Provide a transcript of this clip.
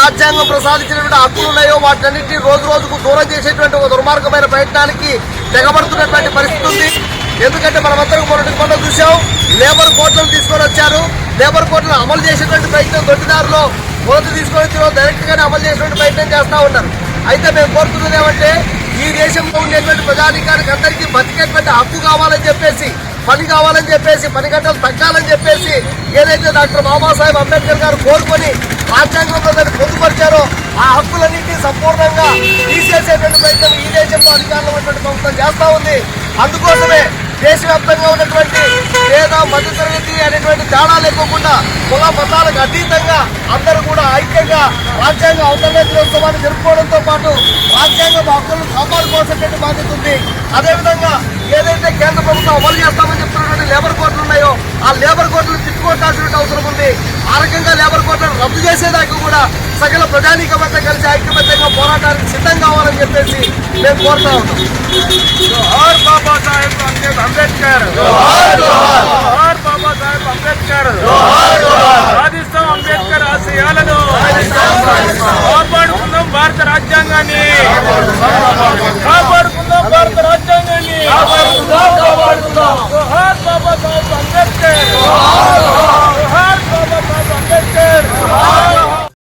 రాజ్యాంగం ప్రసాదించినటువంటి హక్కులు ఉన్నాయో వాటన్నింటినీ రోజు రోజుకు దూరం చేసేటువంటి ఒక దుర్మార్గమైన ప్రయత్నానికి తెగబడుతున్నటువంటి పరిస్థితి ఉంది. ఎందుకంటే మనమందరం మొన్న చూసాం, లేబర్ కోర్టులను తీసుకొని వచ్చారు. లేబర్ కోర్టులను అమలు చేసేటువంటి ప్రయత్నం దొడ్డిదారులో మొదటి తీసుకొని వచ్చి డైరెక్ట్ గానే అమలు చేసేటువంటి ప్రయత్నం చేస్తూ ఉన్నారు. అయితే మేము కోరుతున్నది ఏమంటే, ఈ దేశంలో ఉండేటువంటి ప్రజానీకానికి అందరికీ బతికేటువంటి హక్కు కావాలని చెప్పేసి, పని కావాలని చెప్పేసి, పని గంటలు తగ్గాలని చెప్పేసి ఏదైతే డాక్టర్ బాబాసాహెబ్ అంబేద్కర్ గారు కోరుకొని రాజ్యాంగంలో దాన్ని పొందుపరిచారో ఆ హక్కులన్నింటినీ సంపూర్ణంగా తీసేసేటువంటి ప్రయత్నం ఈ దేశంలో అధికారంలో ఉన్నటువంటి ప్రభుత్వం చేస్తూ ఉంది. అందుకోసమే దేశవ్యాప్తంగా ఉన్నటువంటి పేద మధ్యతరగతి అనేటువంటి తేడా లేకోకుండా కుల మతాలకు అతీతంగా అందరూ కూడా ఐక్యంగా రాజ్యాంగ అవతరణ దినోత్సవాన్ని జరుపుకోవడంతో పాటు రాజ్యాంగ హక్కులను కాపాడుకోవాల్సినటువంటి బాధ్యత ఉంది. అదేవిధంగా ఏదైతే కేంద్ర ప్రభుత్వం అమలు చేస్తామని చెప్తున్నటువంటి లేబర్ కోర్టులు ఉన్నాయో ఆ లేబర్ కోర్టులు తిట్టుకోవాల్సిన అవసరం ఉంది. ఆ రకంగా లేబర్ కోర్టులను రద్దు చేసేదాకా కూడా సకల ప్రజానీకమంతా కలిసి ఐక్యబద్ధంగా పోరాటానికి సిద్ధం కావాలని చెప్పేసి మేము కోరుతా ఉన్నాం. జోహార్ బాబాసాహెబ్ అంబేద్కర్, జోహార్ బాబాసాహెబ్ అంబేద్కర్, సాధిస్తాం అంబేద్కర్ ఆశయాలను, కాపాడుకుందాం భారత రాజ్యాంగాన్ని, కాపాడుకుందాం భారత రాజ్యాంగాన్ని. జోహార్ బాబాసాహెబ్ అంబేద్కర్, జోహార్ బాబాసాహెబ్ అంబేద్కర్.